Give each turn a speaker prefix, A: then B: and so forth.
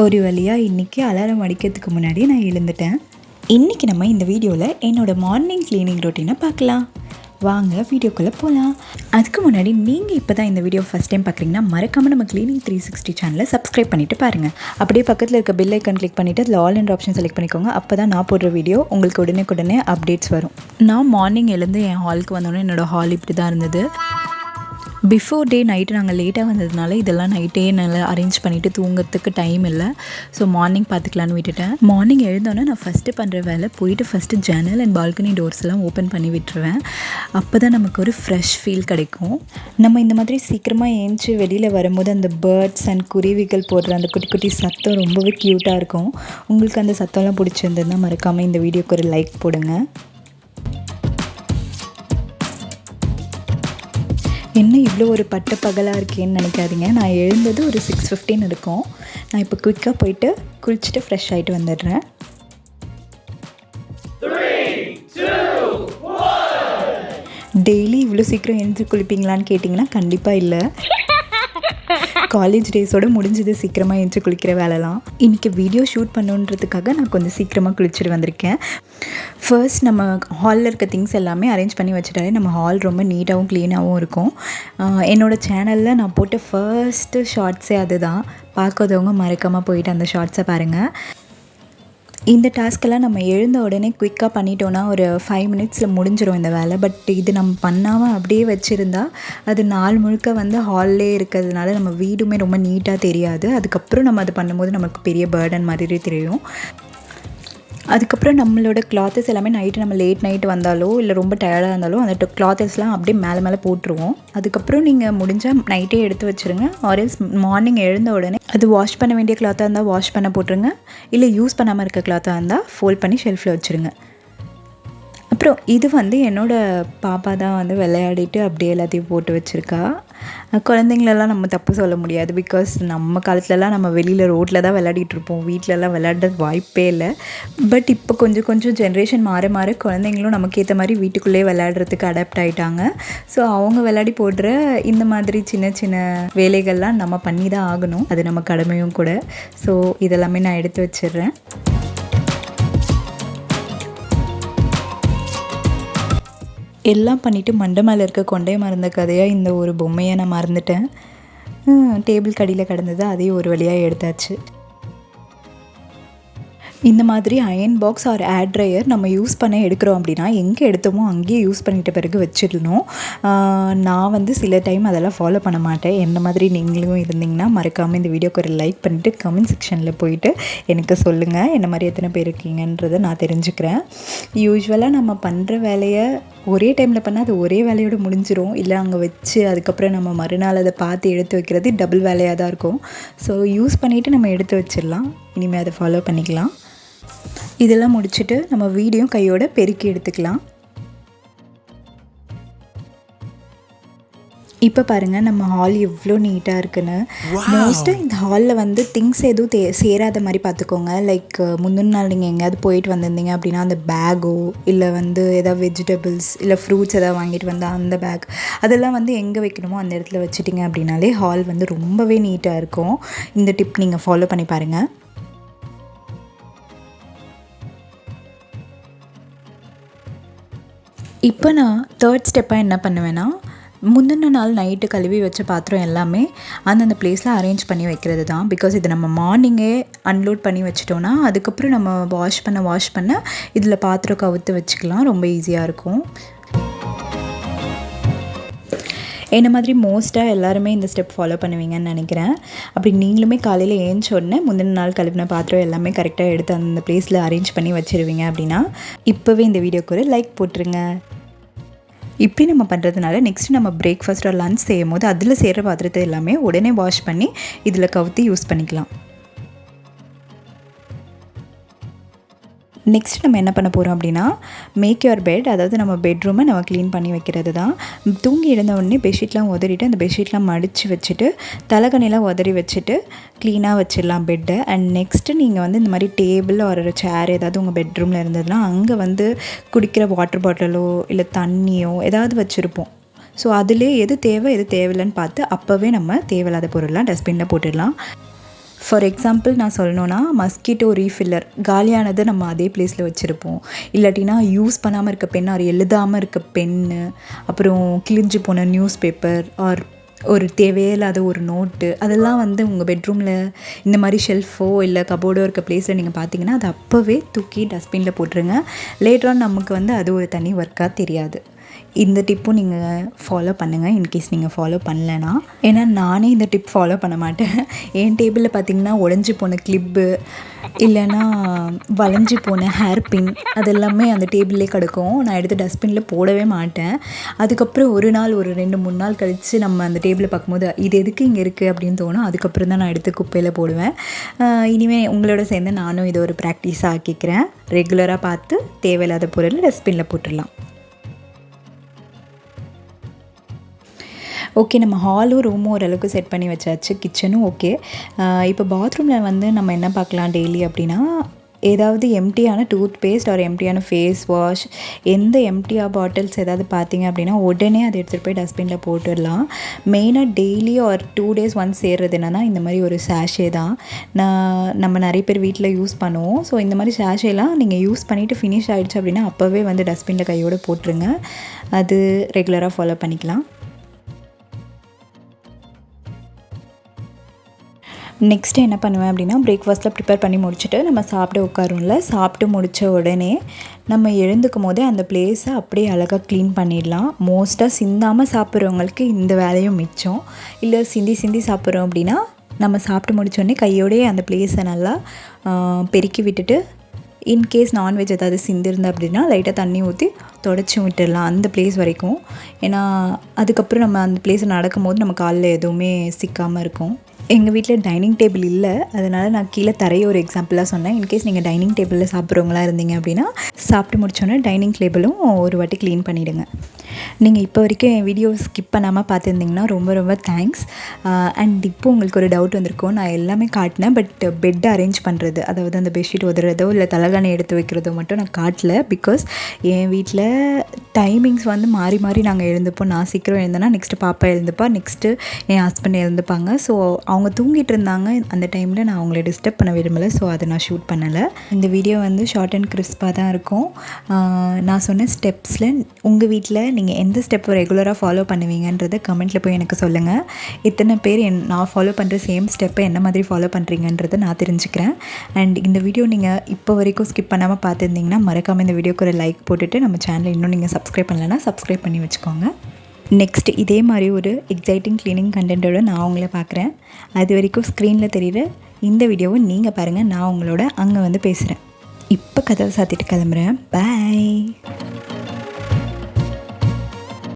A: ஒரு வழியாக இன்றைக்கி அலாரம் அடிக்கிறதுக்கு முன்னாடி நான் எழுந்துட்டேன். இன்றைக்கி நம்ம இந்த வீடியோவில் என்னோடய மார்னிங் க்ளீனிங் ரொட்டீனை பார்க்கலாம். வாங்க வீடியோக்குள்ளே போகலாம். அதுக்கு முன்னாடி நீங்கள் இப்போ தான் இந்த வீடியோ ஃபஸ்ட் டைம் பார்க்குறீங்கன்னா மறக்காமல் நம்ம க்ளீனிங் 360 சேனலை சப்ஸ்கிரைப் பண்ணிவிட்டு பாருங்கள். அப்படியே பக்கத்தில் இருக்க பெல் ஐக்கான் கிளிக் பண்ணிவிட்டு அதில் ஆல் என்ற ஆப்ஷன் செலக்ட் பண்ணிக்கோங்க. அப்போ தான் நான் போடுற வீடியோ உங்களுக்கு உடனே அப்டேட்ஸ் வரும். நான் மார்னிங் எழுந்து என் ஹாலுக்கு வந்தோடனே என்னோடய ஹால் இப்படி தான் இருந்தது. பிஃபோர் டே நைட்டு நாங்கள் லேட்டாக வந்ததுனால இதெல்லாம் நைட்டே நல்லா அரேஞ்ச் பண்ணிவிட்டு தூங்குறதுக்கு டைம் இல்லை. ஸோ மார்னிங் பார்த்துக்கலான்னு விட்டுட்டேன். மார்னிங் எழுந்தோன்னே நான் ஃபஸ்ட்டு பண்ணுற வேலை போயிட்டு ஃபஸ்ட்டு ஜன்னல் அண்ட் பால்கனி டோர்ஸ் எல்லாம் ஓப்பன் பண்ணி விட்டுருவேன். அப்போ தான் நமக்கு ஒரு ஃப்ரெஷ் ஃபீல் கிடைக்கும். நம்ம இந்த மாதிரி சீக்கிரமாக ஏஞ்சி வெளியில் வரும்போது அந்த பேர்ட்ஸ் அண்ட் குருவிகள் போடுற அந்த குட்டி குட்டி சத்தம் ரொம்பவே க்யூட்டாக இருக்கும். உங்களுக்கு அந்த சத்தம்லாம் பிடிச்சிருந்ததுன்னா மறக்காமல் இந்த வீடியோக்கு ஒரு லைக் போடுங்க. என்ன இவ்வளோ ஒரு பட்ட பகலாக இருக்கேன்னு நினைக்காதீங்க. நான் எழுந்தது ஒரு 6:15 இருக்கும். நான் இப்போ குயிக்காக போயிட்டு குளிச்சுட்டு ஃப்ரெஷ் ஆகிட்டு வந்துடுறேன்.
B: 3, 2, 1.
A: டெய்லி இவ்வளோ சீக்கிரம் எழுந்து குளிப்பீங்களான்னு கேட்டிங்கன்னா கண்டிப்பாக இல்லை. காலேஜ் டேஸோடு முடிஞ்சது சீக்கிரமாக எழுந்து குளிக்கிற வேலைலாம். இன்றைக்கி வீடியோ ஷூட் பண்ணுன்றதுக்காக நான் கொஞ்சம் சீக்கிரமாக குளிச்சுட்டு வந்திருக்கேன். ஃபர்ஸ்ட் நம்ம ஹாலில் இருக்க திங்ஸ் எல்லாமே அரேஞ்ச் பண்ணி வச்சுட்டாலே நம்ம ஹால் ரொம்ப நீட்டாகவும் க்ளீனாகவும் இருக்கும். என்னோடய சேனலில் நான் போட்ட ஃபர்ஸ்ட்டு ஷார்ட்ஸே அதுதான். பார்க்காதவங்க மறக்காமல் போயிட்டு அந்த ஷார்ட்ஸை பாருங்கள். இந்த டாஸ்க்கெல்லாம் நம்ம எழுந்த உடனே குயிக்காக பண்ணிட்டோன்னா ஒரு 5 மினிட்ஸில் முடிஞ்சிடும் இந்த வேலை. பட் இது நம்ம பண்ணாமல் அப்படியே வச்சுருந்தா அது நாள் முழுக்க வந்து ஹால்லே இருக்கிறதுனால நம்ம வீடுமே ரொம்ப நீட்டாக தெரியாது. அதுக்கப்புறம் நம்ம அது பண்ணும்போது நமக்கு பெரிய பேர்டன் மாதிரி தெரியும். அதுக்கப்புறம் நம்மளோட கிளாத்தஸ் எல்லாமே நைட்டு நம்ம லேட் நைட்டு வந்தாலோ இல்லை ரொம்ப டயர்டாக இருந்தாலும் அந்த கிளாத்தஸ்லாம் அப்படியே மேலே போட்டுருவோம். அதுக்கப்புறம் நீங்கள் முடிஞ்சால் நைட்டே எடுத்து வச்சுருங்க. ஆர்எல்ஸ் மார்னிங் எழுந்த உடனே அது வாஷ் பண்ண வேண்டிய கிளாத்தாக இருந்தால் வாஷ் பண்ண போட்டுருங்க. இல்லை யூஸ் பண்ணாமல் இருக்க கிளாத்தாக இருந்தால் ஃபோல்ட் பண்ணி ஷெல்ஃபில் வச்சுருங்க. அப்புறம் இது வந்து என்னோடய பாப்பா தான் வந்து விளையாடிட்டு அப்படியே எல்லாத்தையும் போட்டு வச்சுருக்கா. குழந்தைங்களெல்லாம் நம்ம தப்பு சொல்ல முடியாது. பிகாஸ் நம்ம காலத்துலலாம் நம்ம வெளியில் ரோட்டில் தான் விளையாடிட்டுருப்போம். வீட்டிலலாம் விளையாடுறது வாய்ப்பே இல்லை. பட் இப்போ கொஞ்சம் ஜென்ரேஷன் மாற குழந்தைங்களும் நமக்கு ஏற்ற மாதிரி வீட்டுக்குள்ளேயே விளையாடுறதுக்கு அடாப்ட் ஆகிட்டாங்க. ஸோ அவங்க விளையாடி போடுற இந்த மாதிரி சின்ன வேலைகள்லாம் நம்ம பண்ணி தான் ஆகணும். அது நம்ம கடமையும் கூட. ஸோ இதெல்லாமே நான் எடுத்து வச்சிடுறேன். எல்லாம் பண்ணிவிட்டு மண்டை மேலே இருக்க கொண்டே மறந்த கதையாக இந்த ஒரு பொம்மையை நான் மறந்துட்டேன். டேபிள் கடியில் கிடந்தது, அதையும் ஒரு வழியாக எடுத்தாச்சு. இந்த மாதிரி அயன் பாக்ஸ் ஆர் ஏர் ட்ரையர் நம்ம யூஸ் பண்ண எடுக்கிறோம் அப்படின்னா எங்கே எடுத்தோமோ அங்கேயே யூஸ் பண்ணிட்ட பிறகு வச்சிடணும். நான் வந்து சில டைம் அதெல்லாம் ஃபாலோ பண்ண மாட்டேன். என்ன மாதிரி நீங்களும் இருந்தீங்கன்னா மறக்காமல் இந்த வீடியோக்கு ஒரு லைக் பண்ணிவிட்டு கமெண்ட் செக்ஷனில் போயிட்டு எனக்கு சொல்லுங்கள். என்ன மாதிரி எத்தனை பேர் இருக்கீங்கன்றதை நான் தெரிஞ்சுக்கிறேன். யூஸ்வலாக நம்ம பண்ணுற வேலையை ஒரே டைமில் பண்ணால் அது ஒரே வேலையோடு முடிஞ்சிடும். இல்லை அங்கே வச்சு அதுக்கப்புறம் நம்ம மறுநாள் அதை பார்த்து எடுத்து வைக்கிறது டபுள் வேலையாக தான் இருக்கும். ஸோ யூஸ் பண்ணிவிட்டு நம்ம எடுத்து வச்சிடலாம். இனிமேல் அதை ஃபாலோ பண்ணிக்கலாம். இதெல்லாம் முடிச்சுட்டு நம்ம வீடியும் கையோட பெருக்கி எடுத்துக்கலாம். இப்போ பாருங்கள் நம்ம ஹால் எவ்வளோ நீட்டாக இருக்குன்னு. மோஸ்ட்டாக இந்த ஹாலில் வந்து திங்ஸ் எதுவும் சேராத மாதிரி பார்த்துக்கோங்க. லைக் முந்தின நாள் நீங்கள் எங்கேயாவது போயிட்டு வந்திருந்தீங்க அப்படின்னா அந்த பேக்கோ இல்லை வந்து எதாவது வெஜிடபிள்ஸ் இல்லை ஃப்ரூட்ஸ் எதாவது வாங்கிட்டு வந்தால் அந்த பேக் அதெல்லாம் வந்து எங்கே வைக்கணுமோ அந்த இடத்துல வச்சுட்டிங்க அப்படின்னாலே ஹால் வந்து ரொம்பவே நீட்டாக இருக்கும். இந்த டிப் நீங்கள் ஃபாலோ பண்ணி பாருங்கள். இப்போ நான் தேர்ட் ஸ்டெப்பாக என்ன பண்ணுவேன்னா முந்தின நாள் நைட்டு கழுவி வச்ச பாத்திரம் எல்லாமே அந்தந்த பிளேஸில் அரேஞ்ச் பண்ணி வைக்கிறது தான். பிகாஸ் இது நம்ம மார்னிங்கே அன்லோட் பண்ணி வச்சிட்டோன்னா அதுக்கப்புறம் நம்ம வாஷ் பண்ண இதில் பாத்திரம் கவுத்து வச்சுக்கலாம். ரொம்ப ஈஸியாக இருக்கும். என்ன மாதிரி மோஸ்ட்டாக எல்லாருமே இந்த ஸ்டெப் ஃபாலோ பண்ணுவீங்கன்னு நினைக்கிறேன். அப்படி நீங்களுமே காலையில் ஏஞ்ச உடனே முந்தின நாள் கழுவின பாத்திரம் எல்லாமே கரெக்டாக எடுத்து அந்த பிளேஸில் அரேஞ்ச் பண்ணி வச்சுருவீங்க அப்படின்னா இப்போவே இந்த வீடியோக்கு ஒரு லைக் போட்டுருங்க. இப்படி நம்ம பண்ணுறதுனால நெக்ஸ்ட்டு நம்ம பிரேக்ஃபாஸ்ட் ஆர் லன்ச் செய்யும் போது அதில் சேர்கிற பாத்திரத்தை எல்லாமே உடனே வாஷ் பண்ணி இதில் கவுத்தி யூஸ் பண்ணிக்கலாம். நெக்ஸ்ட் நம்ம என்ன பண்ண போகிறோம் அப்படின்னா மேக் யுவர் பெட், அதாவது நம்ம பெட்ரூமை நம்ம க்ளீன் பண்ணி வைக்கிறது தான். தூங்கி எழுந்த உடனே பெட்ஷீட்லாம் உதறிட்டு அந்த பெட்ஷீட்லாம் மடித்து வச்சுட்டு தலைகணிலாம் உதறி வச்சுட்டு க்ளீனாக வச்சிடலாம் பெட்டை. அண்ட் நெக்ஸ்ட்டு நீங்கள் வந்து இந்த மாதிரி டேபிள் ஒரு சேர் ஏதாவது உங்கள் பெட்ரூமில் இருந்ததுன்னா அங்கே வந்து குடிக்கிற வாட்டர் பாட்டிலோ இல்லை தண்ணியோ ஏதாவது வச்சுருப்போம். ஸோ அதிலே எது தேவை எது தேவையில்லைன்னு பார்த்து அப்போவே நம்ம தேவையில்லாத பொருள்லாம் டஸ்ட்பினில் போட்டுடலாம். ஃபார் எக்ஸாம்பிள் நான் சொல்லணுன்னா மஸ்கிட்டோ ரீஃபில்லர் காலியானதை நம்ம அதே பிளேஸில் வச்சுருப்போம். இல்லாட்டினா யூஸ் பண்ணாமல் இருக்க பென் ஆர் எழுதாமல் இருக்க பென்னு, அப்புறம் கிழிஞ்சு போன நியூஸ் பேப்பர் ஆர் ஒரு தேவையில்லாத ஒரு நோட்டு, அதெல்லாம் வந்து உங்கள் பெட்ரூமில் இந்த மாதிரி ஷெல்ஃபோ இல்லை கபோர்டோ இருக்க பிளேஸில் நீங்கள் பார்த்தீங்கன்னா அது அப்போவே தூக்கி டஸ்ட்பினில் போட்டுருங்க. லேட்டரான் நமக்கு வந்து அது ஒரு தனி ஒர்க்காக தெரியாது. இந்த டிப்பும் நீங்கள் ஃபாலோ பண்ணுங்கள் இன்கேஸ் நீங்கள் ஃபாலோ பண்ணலைன்னா. ஏன்னா நானே இந்த டிப் ஃபாலோ பண்ண மாட்டேன். என் டேபிளில் பார்த்திங்கன்னா உடஞ்சி போன கிளிப்பு இல்லைன்னா வளைஞ்சி போன ஹேர் பின் அதெல்லாமே அந்த டேபிள்லேயே கிடக்கும். நான் எடுத்து டஸ்ட்பினில் போடவே மாட்டேன். அதுக்கப்புறம் ஒரு நாள் ஒரு 2-3 நாள் கழித்து நம்ம அந்த டேபிளை பார்க்கும்போது இது எதுக்கு இங்கே இருக்குது அப்படின்னு தோணும். அதுக்கப்புறம் தான் நான் எடுத்து குப்பையில் போடுவேன். இனிமேல் உங்களோட சேர்ந்து நானும் இதை ஒரு ப்ராக்டிஸாக ஆக்கிக்கிறேன். ரெகுலராக பார்த்து தேவையில்லாத பொருள் டஸ்ட்பினில் போட்டுடலாம். ஓகே, நம்ம ஹாலும் ரூமும் ஓரளவுக்கு செட் பண்ணி வச்சாச்சு. கிச்சனும் ஓகே. இப்போ பாத்ரூமில் வந்து நம்ம என்ன பார்க்கலாம் டெய்லி அப்படின்னா, ஏதாவது எம்டியான டூத் பேஸ்ட் ஆர் எம்டியான ஃபேஸ் வாஷ், எந்த எம்டியாக பாட்டில்ஸ் ஏதாவது பார்த்தீங்க அப்படின்னா உடனே அதை எடுத்துகிட்டு போய் டஸ்ட்பினில் போட்டுடலாம். மெயினாக டெய்லி ஆர் 2 days ஒன்ஸ் சேர்றது என்னென்னா இந்த மாதிரி ஒரு சாஷே தான். நம்ம நிறைய பேர் வீட்டில் யூஸ் பண்ணுவோம். ஸோ இந்த மாதிரி சாஷேலாம் நீங்கள் யூஸ் பண்ணிவிட்டு ஃபினிஷ் ஆகிடுச்சு அப்படின்னா அப்போவே வந்து டஸ்ட்பினில் கையோடு போட்டுருங்க. அது ரெகுலராக ஃபாலோ பண்ணிக்கலாம். நெக்ஸ்ட்டு என்ன பண்ணுவேன் அப்படின்னா, பிரேக்ஃபாஸ்ட்டில் ப்ரிப்பேர் பண்ணி முடிச்சுட்டு நம்ம சாப்பிட உட்காரோம்ல, சாப்பிட்டு முடித்த உடனே நம்ம எழுந்துக்கும் போதே அந்த பிளேஸை அப்படியே அழகாக க்ளீன் பண்ணிடலாம். மோஸ்ட்டாக சிந்தாமல் சாப்பிட்றவங்களுக்கு இந்த வேலையும் மிச்சம். இல்லை சிந்தி சாப்பிட்றோம் அப்படின்னா நம்ம சாப்பிட்டு முடித்தோடனே கையோடையே அந்த பிளேஸை நல்லா பெருக்கி விட்டுட்டு, இன்கேஸ் நான்வெஜ் ஏதாவது சிந்திருந்தா அப்படின்னா லைட்டாக தண்ணி ஊற்றி தொடச்சி விட்டுடலாம் அந்த பிளேஸ் வரைக்கும். ஏன்னா அதுக்கப்புறம் நம்ம அந்த பிளேஸை நடக்கும்போது நம்ம காலில் எதுவுமே சிக்காமல் இருக்கும். எங்கள் வீட்டில் டைனிங் டேபிள் இல்லை, அதனால் நான் கீழே தரையை ஒரு எக்ஸாம்பிளாக சொன்னேன். இன்கேஸ் நீங்கள் டைனிங் டேபிளில் சாப்பிட்றவங்களா இருந்தீங்க அப்படின்னா சாப்பிட்டு முடிச்சோன்னே டைனிங் டேபிளும் ஒரு வாட்டி க்ளீன் பண்ணிவிடுங்க. நீங்கள் இப்போ வரைக்கும் என் வீடியோ ஸ்கிப் பண்ணாமல் பார்த்துருந்தீங்கன்னா ரொம்ப ரொம்ப தேங்க்ஸ். அண்ட் இப்போ உங்களுக்கு ஒரு டவுட் வந்திருக்கும். நான் எல்லாமே காட்டினேன், பட் பெட்டை அரேஞ்ச் பண்ணுறது, அதாவது அந்த பெட்ஷீட் உதறதோ இல்லை தலகாணி எடுத்து வைக்கிறதோ மட்டும் நான் காட்டல. பிகாஸ் என் வீட்டில் டைமிங்ஸ் வந்து மாறி மாறி நாங்கள் எழுந்துப்போம். நான் சீக்கிரம் எழுந்தேன்னா நெக்ஸ்ட்டு பாப்பா எழுந்துப்பா, நெக்ஸ்ட்டு என் ஹஸ்பண்ட் எழுந்துப்பாங்க. ஸோ அவங்க தூங்கிட்டு இருந்தாங்க அந்த டைமில், நான் அவங்கள டிஸ்டர்ப் பண்ண விரும்பலை. ஸோ அதை நான் ஷூட் பண்ணலை. இந்த வீடியோ வந்து ஷார்ட் அண்ட் கிறிஸ்பாக தான் இருக்கும். நான் சொன்ன ஸ்டெப்ஸில் உங்கள் வீட்டில் நீங்கள் எந்த ஸ்டெப்பை ரெகுலராக ஃபாலோ பண்ணுவீங்கன்றதை கமெண்ட்டில் போய் எனக்கு சொல்லுங்கள். இத்தனை பேர் நான் ஃபாலோ பண்ணுற சேம் ஸ்டெப்பை என்ன மாதிரி ஃபாலோ பண்ணுறீங்கன்றதை நான் தெரிஞ்சுக்கிறேன். அண்ட் இந்த வீடியோ நீங்கள் இப்போ வரைக்கும் ஸ்கிப் பண்ணாமல் பார்த்துருந்தீங்கன்னா மறக்காமல் இந்த வீடியோக்கு ஒரு லைக் போட்டுட்டு நம்ம சேனலை இன்னும் நீங்கள் சப்ஸ்கிரைப் பண்ணலைன்னா சப்ஸ்கிரைப் பண்ணி வச்சுக்கோங்க. நெக்ஸ்ட் இதே மாதிரி ஒரு எக்ஸைட்டிங் க்ளீனிங் கண்டென்ட்டோடு நான் உங்களை பார்க்குறேன். அது வரைக்கும் ஸ்க்ரீனில் தெரிகிற இந்த வீடியோவை நீங்கள் பாருங்கள். நான் உங்களோட அங்கே வந்து பேசுகிறேன். இப்போ கதவை சாத்திட்டு கிளம்புறேன். பாய்.